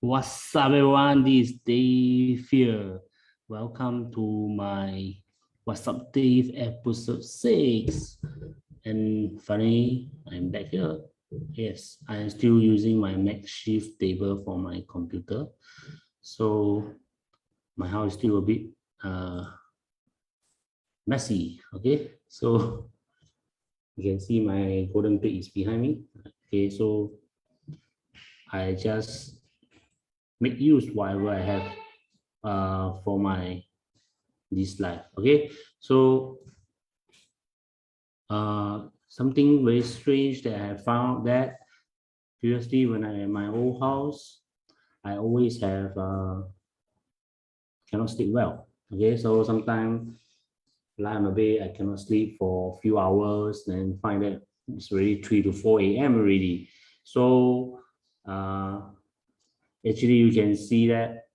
What's up, everyone? This is Dave here. Welcome to my What's Up Dave episode 6. And funny, I'm back here. Yes, I am still using my makeshift table for my computer. So my house is still a bit messy. Okay, so you can see my golden plate is behind me. Okay, so I just make use whatever I have for my this life. Okay, so something very strange that I found that previously when I in my old house, I always have cannot sleep well. Okay, so sometimes lie on the bed, I cannot sleep for a few hours, then find that it's already 3 to 4 a.m. already. So actually you can see that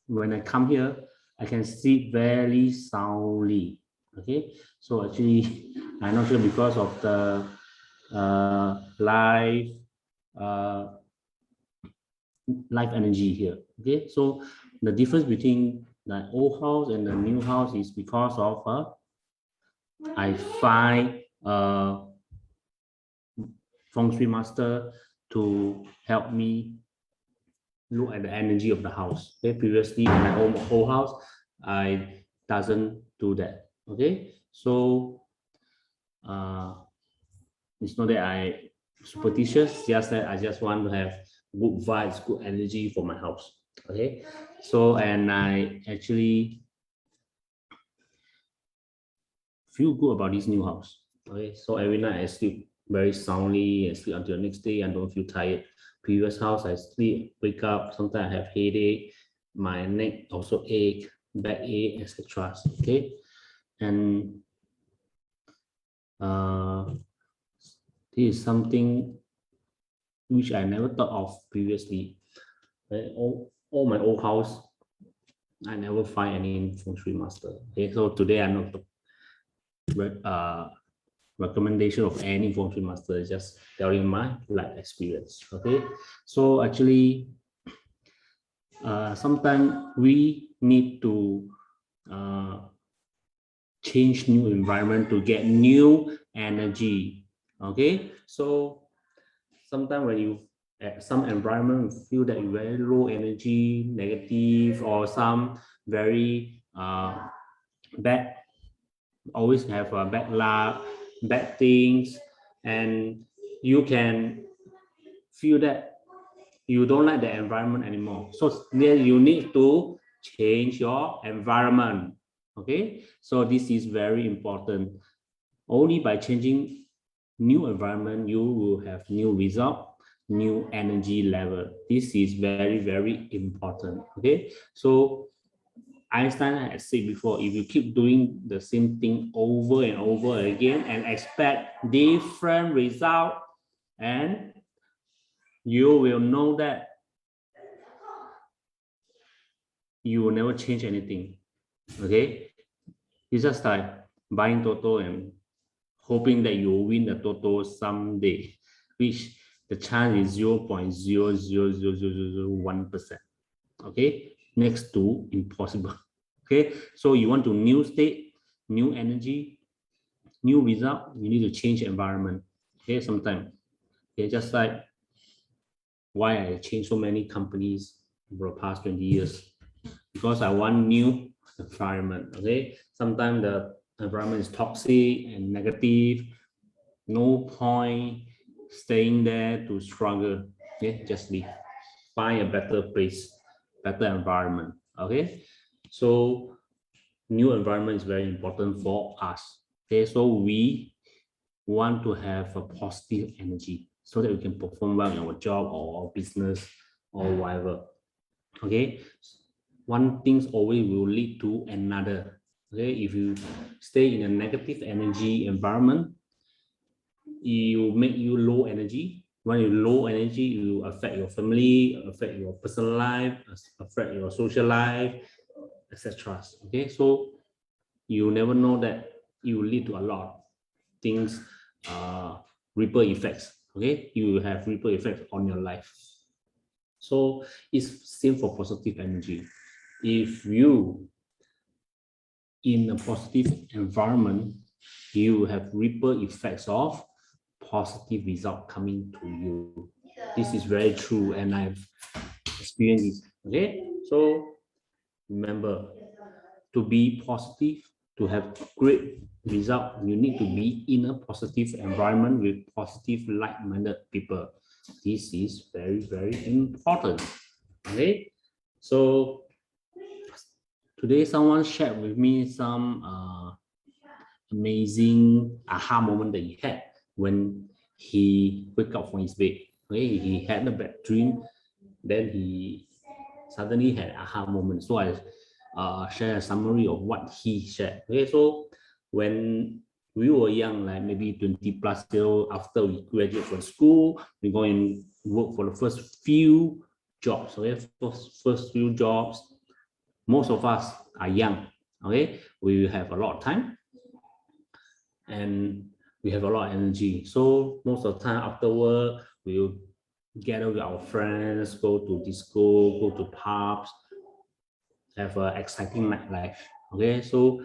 when I come here, I can sleep very soundly. Okay, so actually I'm not sure because of the live energy here. Okay, so the difference between the old house and the new house is because of I find feng shui master to help me look at the energy of the house. Okay, previously in my old house, I doesn't do that. Okay, so it's not that I superstitious, just that I just want to have good vibes, good energy for my house. Okay, so and I actually feel good about this new house. Okay, so every night I sleep very soundly and sleep until the next day and don't feel tired. Previous house I sleep, wake up, sometimes I have headache, my neck also ache, back ache, etc. Okay, and this is something which I never thought of previously. All my old house, I never find any feng shui master. Okay, so today I'm not recommendation of any feng shui master, just telling my life experience. Okay, so actually, sometimes we need to change new environment to get new energy. Okay, so sometimes when you at some environment feel that you very low energy, negative, or some very bad, always have a bad luck, bad things, and you can feel that you don't like the environment anymore. So then you need to change your environment. Okay, so this is very important. Only by changing new environment, you will have new result, new energy level. This is very, very important. Okay, so Einstein had said before, if you keep doing the same thing over and over again and expect different result, and you will know that you will never change anything. Okay, it's just like buying Toto and hoping that you will win the Toto someday, which the chance is 0.0000001%. Okay, next to impossible. Okay, so you want to new state, new energy, new result, you need to change environment. Okay, sometimes. Okay, just like why I changed so many companies over the past 20 years, because I want new environment. Okay, sometimes the environment is toxic and negative, no point staying there to struggle. Okay, just leave, find a better place, better environment. Okay, so new environment is very important for us. Okay, so we want to have a positive energy so that we can perform well in our job or our business or whatever. Okay, one thing always will lead to another. Okay, if you stay in a negative energy environment, it will make you low energy. When you low energy, you affect your family, affect your personal life, affect your social life, etc. Okay, so you never know that it will lead to a lot of things, ripple effects. Okay, you will have ripple effects on your life. So it's same for positive energy. If you in a positive environment, you have ripple effects of positive result coming to you. This is very true, and I've experienced it. Okay, so remember, to be positive, to have great result, you need to be in a positive environment with positive, like-minded people. This is very, very important. Okay, so today someone shared with me some amazing aha moment that he had when he wake up from his bed. Okay, he had a bad dream, then he suddenly had aha moment. So I share a summary of what he shared. Okay, so when we were young, like maybe 20 plus years old, after we graduate from school, we go and work for the first few jobs. Okay, first few jobs. Most of us are young. Okay, we have a lot of time and we have a lot of energy. So most of the time after work, we'll gather with our friends, go to disco, go to pubs, have an exciting nightlife. Okay, so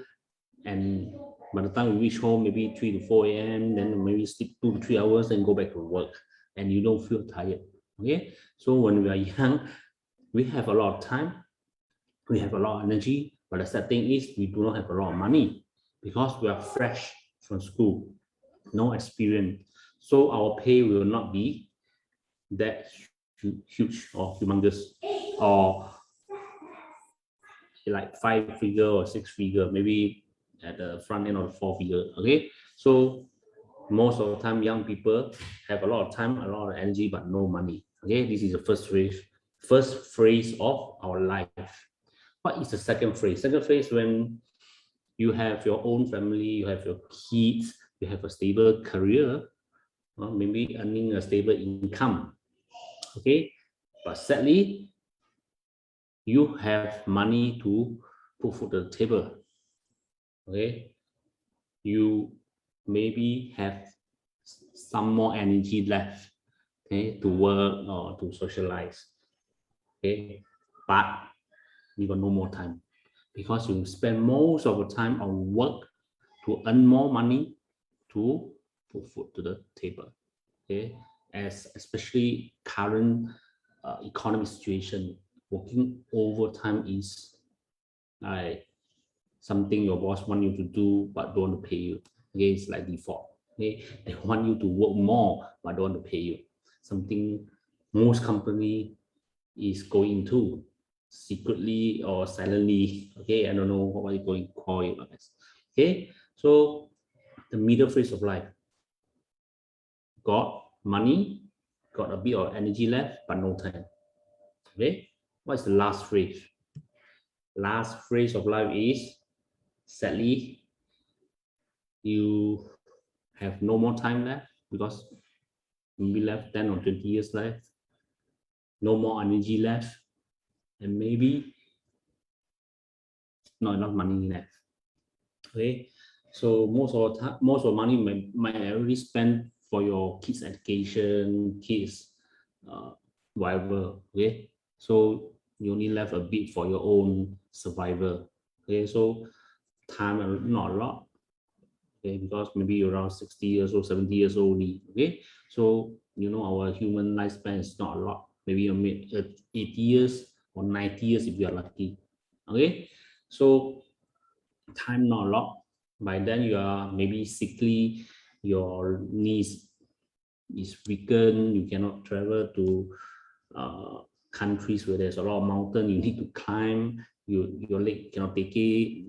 and by the time we reach home, maybe 3 to 4 a.m., then maybe sleep 2 to 3 hours and go back to work, and you don't feel tired. Okay, so when we are young, we have a lot of time, we have a lot of energy, but the sad thing is we do not have a lot of money because we are fresh from school, no experience. So our pay will not be that huge or humongous or like 5 figure or 6 figure, maybe at the front end of the 4 figure. Okay, so most of the time young people have a lot of time, a lot of energy, but no money. Okay, this is the first phrase of our life. What is the second phrase? Second phrase, when you have your own family, you have your kids, you have a stable career, maybe earning a stable income. Okay, but sadly, you have money to put food to the table. Okay, you maybe have some more energy left, okay, to work or to socialize. Okay, but you got no more time because you spend most of the time on work to earn more money to put food to the table. Okay, as especially current economic situation, working overtime is like something your boss want you to do but don't want to pay you. Okay, it's like default. Okay, they want you to work more but don't want to pay you. Something most company is going to secretly or silently. Okay, I don't know what you're going to call it. Okay, so the middle phase of life, got money, got a bit of energy left, but no time. Okay, what's the last phrase? Last phrase of life is, sadly, you have no more time left because maybe left 10 or 20 years left, no more energy left, and maybe not enough money left. Okay, so most of money might already spent for your kids' education, kids, whatever. Okay, so you only left a bit for your own survival. Okay, so time not a lot. Okay, because maybe you're around 60 years old, 70 years old only. Okay, so you know our human lifespan is not a lot. Maybe you make 80 years or 90 years if you are lucky. Okay, so time not a lot. By then you are maybe sickly, your knees is weakened, you cannot travel to countries where there's a lot of mountain you need to climb, your leg cannot take it.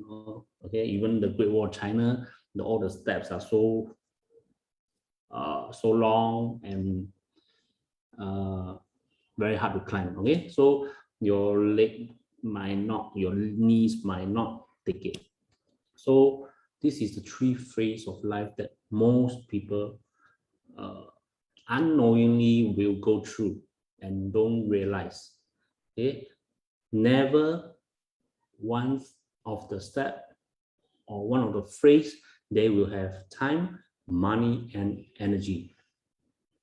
Okay, even the Great Wall of China, all the steps are so long and very hard to climb. Okay, so your leg might not, your knees might not take it. So this is the three phase of life that most people unknowingly will go through and don't realize. Okay, never one of the step or one of the phrase they will have time, money, and energy.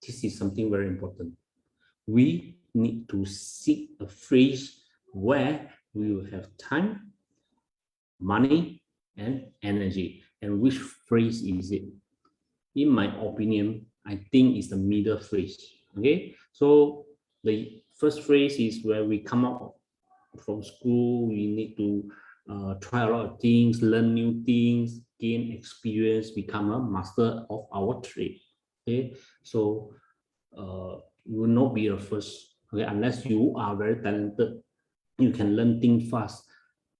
This is something very important. We need to seek a phrase where we will have time, money, and energy. And which phrase is it? In my opinion, I think it's the middle phrase. Okay, so the first phrase is where we come out from school, we need to try a lot of things, learn new things, gain experience, become a master of our trade. Okay, so you will not be a first, okay, unless you are very talented. You can learn things fast,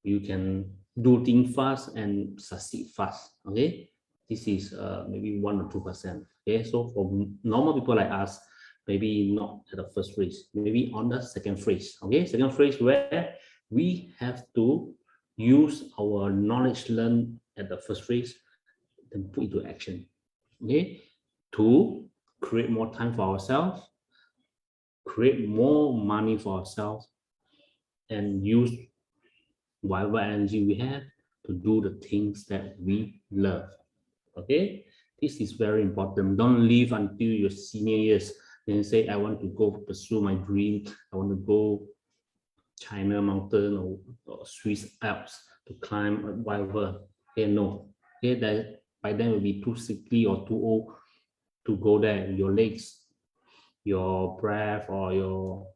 you can do things fast and succeed fast. Okay, this is maybe 1 or 2%. Okay, so for normal people like us, maybe not at the first phrase, maybe on the second phrase. Okay, second phrase where we have to use our knowledge learned at the first phrase and put into action. Okay, to create more time for ourselves, create more money for ourselves, and use whatever energy we have to do the things that we love. Okay, this is very important. Don't live until your senior years and say, I want to go pursue my dream, I want to go China mountain or Swiss Alps to climb or whatever. Okay, no. Okay, that by then will be too sickly or too old to go there. Your legs, your breath, or your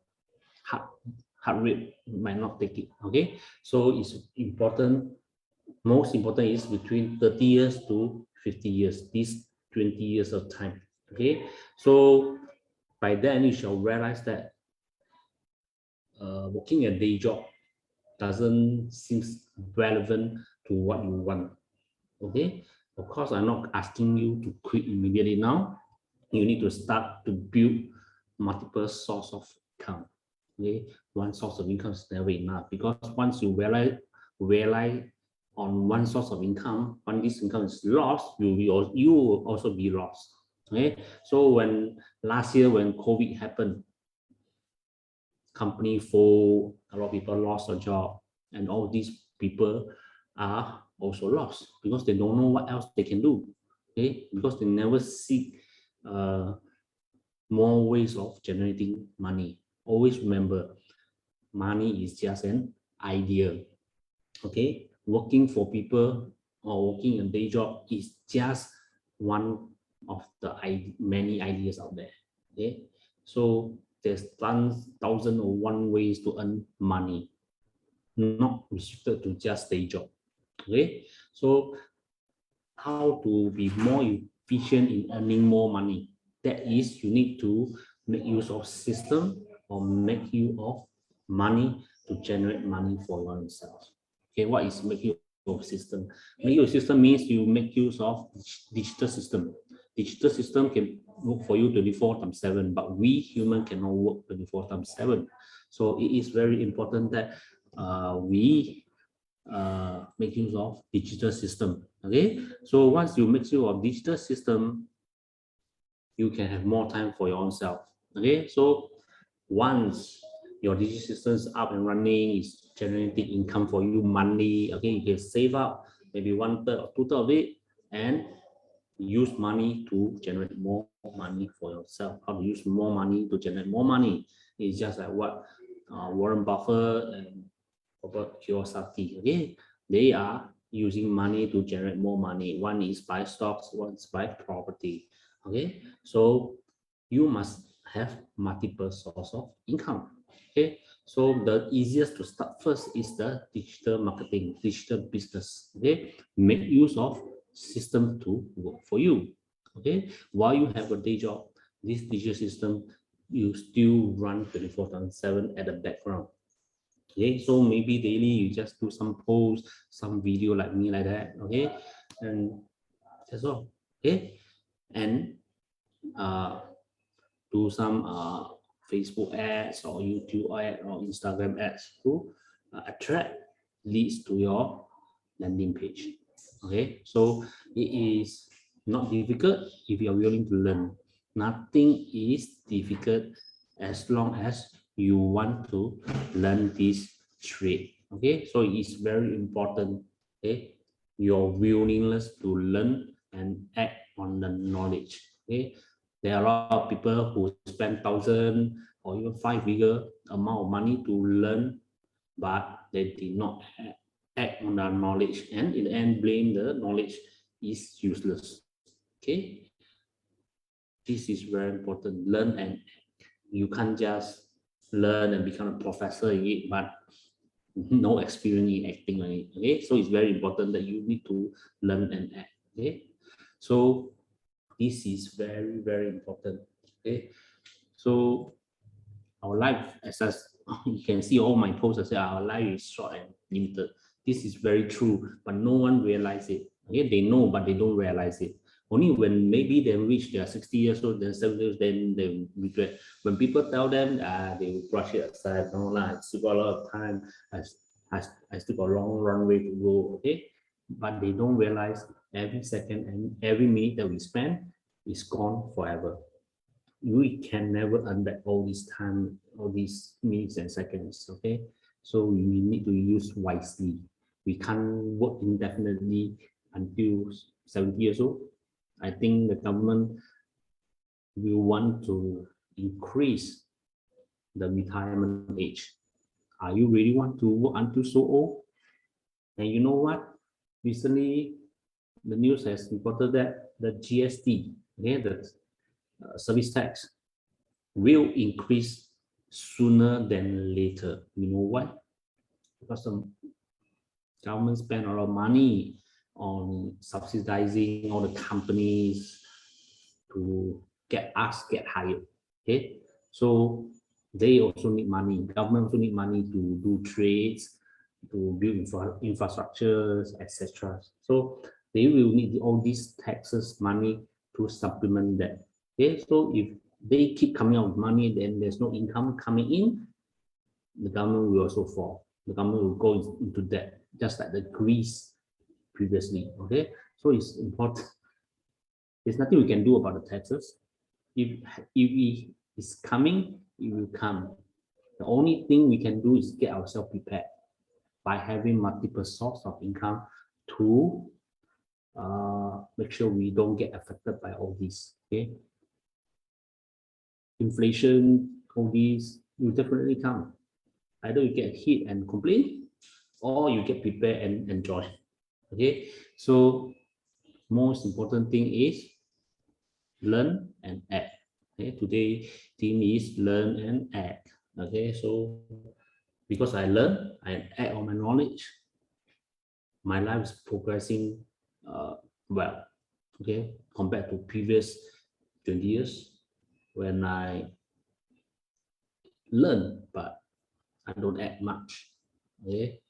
heart rate might not take it. Okay, so it's important. Most important is between 30 years to 50 years, these 20 years of time. Okay, so by then you shall realize that working a day job doesn't seem relevant to what you want. Okay, of course, I'm not asking you to quit immediately now. You need to start to build multiple source of income. Okay, one source of income is never enough, because once you rely on one source of income, when this income is lost, you will also be lost. Okay, so when last year when COVID happened, company fold, a lot of people lost their job, and all these people are also lost because they don't know what else they can do. Okay, because they never seek more ways of generating money. Always remember, money is just an idea. Okay, working for people or working a day job is just one of the many ideas out there. Okay, so there's thousand or one ways to earn money, not restricted to just day job. Okay, so how to be more efficient in earning more money? That is, you need to make use of system or make use of money to generate money for yourself. Okay, what is make use of system? Make use of system means you make use of digital system. Digital system can work for you 24/7, but we human cannot work 24/7. So it is very important that we make use of digital system. Okay, so once you make use of digital system, you can have more time for your own self. Okay, so once your digital system is up and running, is generating income for you monthly. Okay, you can save up maybe 1/3 or 2/3 of it and use money to generate more money for yourself. How to use more money to generate more money? It's just like what Warren Buffett and Robert Kiyosaki. Okay, they are using money to generate more money. One is buy stocks, one is buy property. Okay, so you must have multiple source of income. Okay, so the easiest to start first is the digital marketing, digital business. Okay, make use of system to work for you. Okay, while you have a day job, this digital system you still run 24/7 at the background. Okay, so maybe daily you just do some posts, some video like me like that. Okay, and that's all. Okay, and do some Facebook ads or YouTube ads or Instagram ads to attract leads to your landing page. Okay, so it is not difficult if you are willing to learn. Nothing is difficult as long as you want to learn this trade. Okay, so it is very important. Okay, your willingness to learn and act on the knowledge. Okay, there are a lot of people who spend thousands, or even 5-figure amount of money to learn, but they did not act on their knowledge, and in the end blame the knowledge is useless. Okay, this is very important. Learn and you can't just learn and become a professor in it, but no experience in acting on it. Okay, so it's very important that you need to learn and act. Okay, so this is very, very important. Okay, so our life, as you can see all my posts, I say our life is short and limited. This is very true, but no one realizes it. Okay, they know, but they don't realize it. Only when maybe they reach their 60 years old, then 70 years, then they regret. When people tell them, they will brush it aside. No, I still got a lot of time. I still got a long runway to go. Okay, but they don't realize every second and every minute that we spend is gone forever. We can never earn back all this time, all these minutes and seconds. Okay, so we need to use wisely. We can't work indefinitely until 70 years old. I think the government will want to increase the retirement age. Are you really want to work until so old? And you know what? Recently, the news has reported that the GST, okay, the service tax, will increase sooner than later. You know why? Because the government spend a lot of money on subsidizing all the companies to get hired. Okay, so they also need money. Government also need money to do trades, to build infrastructures, etc. So they will need all these taxes money to supplement that. Okay, so if they keep coming out with money, then there's no income coming in, the government will also fall. The government will go into debt, just like the Greece previously. Okay, so it's important. There's nothing we can do about the taxes. If it is coming, it will come. The only thing we can do is get ourselves prepared by having multiple sources of income to make sure we don't get affected by all this. Okay, inflation, all these will definitely come. Either you get hit and complain, or you get prepared and enjoy. Okay, so most important thing is learn and act. Okay, today theme is learn and act. Okay, so because I learn, I act on my knowledge, my life is progressing well. Okay, compared to previous 20 years when I learn but I don't act much. Okay,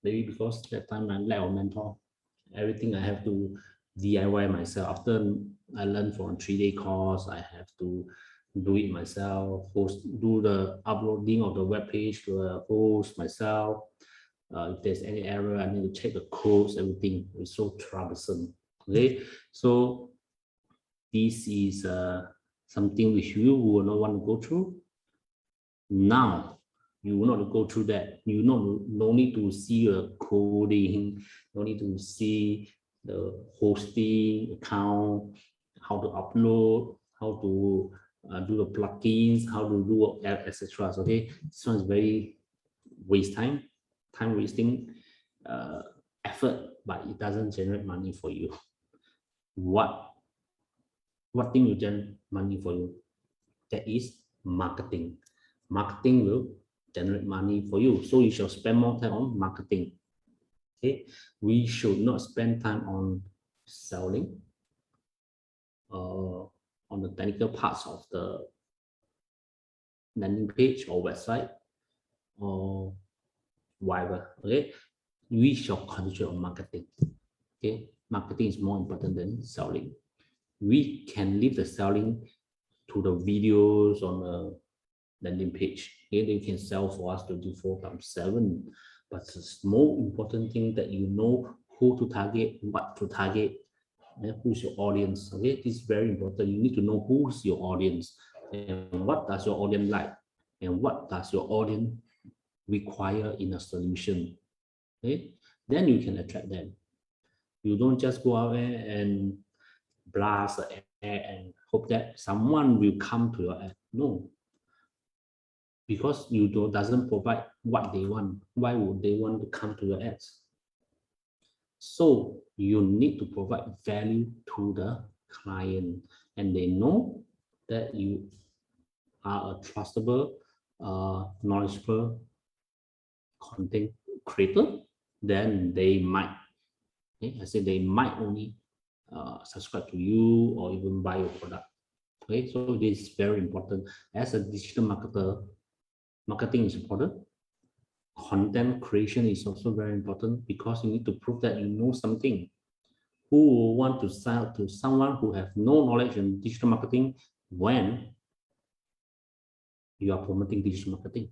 maybe because that time I lack of mentor. Everything I have to DIY myself. After I learned from a 3-day course, I have to do it myself, do the uploading of the web page to a host myself. If there's any error, I need to check the codes, everything. It's so troublesome. Okay, so this is something which you will not want to go through. Now, you will not go through that. You no need to see a coding, no need to see the hosting account, how to upload, how to do the plugins, how to do etc. Okay, this one is very waste time wasting effort, but it doesn't generate money for you. What thing will generate money for you? That is marketing. Marketing will generate money for you, so you should spend more time on marketing. Okay, we should not spend time on selling on the technical parts of the landing page or website or whatever. Okay, we shall concentrate on marketing. Okay, marketing is more important than selling. We can leave the selling to the videos on the landing page. Okay, they can sell for us 24/7, but it's more important thing that you know who to target, what to target, and who's your audience. Okay, this is very important. You need to know who's your audience and what does your audience like and what does your audience require in a solution. Okay, then you can attract them. You don't just go out there and blast the ad and hope that someone will come to your ad. No, because you doesn't provide what they want. Why would they want to come to your ads? So you need to provide value to the client, and they know that you are a trustable, knowledgeable content creator. Then they might, okay, I say they might only subscribe to you or even buy your product. Okay, so this is very important. As a digital marketer, marketing is important. Content creation is also very important because you need to prove that you know something. Who will want to sell to someone who have no knowledge in digital marketing when you are promoting digital marketing?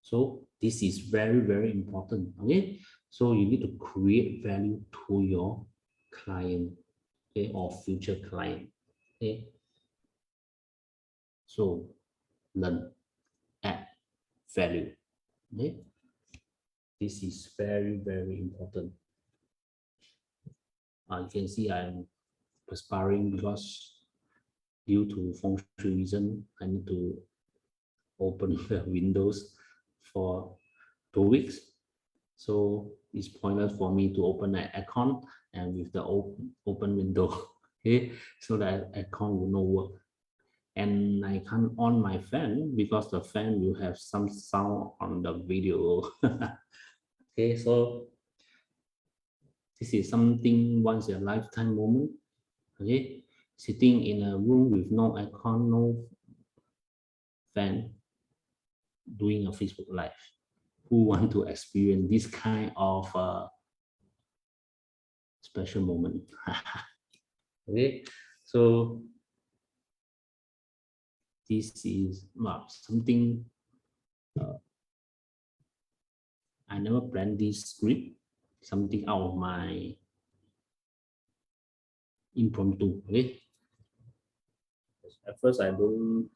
So this is very, very important. Okay, so you need to create value to your client, okay, or future client. Okay, so learn, add value. Okay, this is very, very important. You can see I'm perspiring because due to feng shui reason, I need to open the windows for 2 weeks. So it's pointless for me to open an aircon and with the open window, okay, so that aircon will not work. And I can't on my fan because the fan will have some sound on the video. Okay, so this is something once in a lifetime moment. Okay, sitting in a room with no aircon, no fan, doing a Facebook Live. Who want to experience this kind of special moment? Okay, so this is something I never planned this script, something out of my impromptu. Okay, at first I don't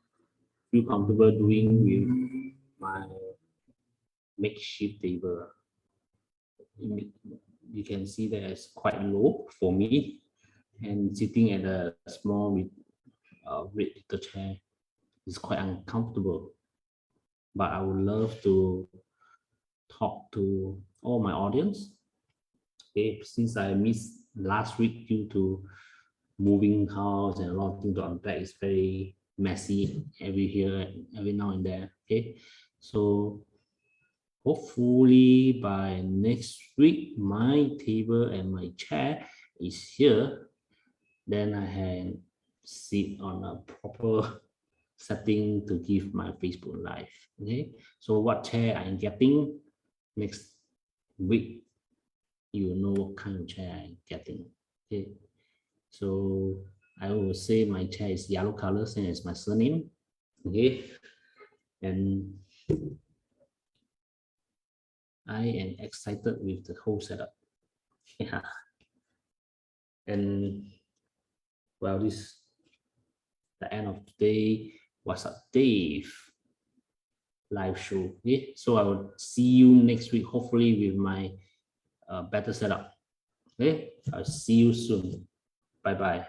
feel comfortable doing with my makeshift table. You can see that it's quite low for me, and sitting at a small with red little chair is quite uncomfortable. But I would love to talk to all my audience. Okay, since I missed last week due to moving house and a lot of things to unpack, it's very messy every now and then. Okay, so hopefully by next week my table and my chair is here, then I can sit on a proper setting to give my Facebook Live. Okay, so what chair I'm getting next week, you know what kind of chair I'm getting. Okay, so I will say my chair is yellow color, same as my surname. Okay, and I am excited with the whole setup. Yeah, and well, this the end of today. What's up, Dave? Live show. Okay, so I will see you next week, hopefully with my better setup. Okay, I'll see you soon. Bye bye.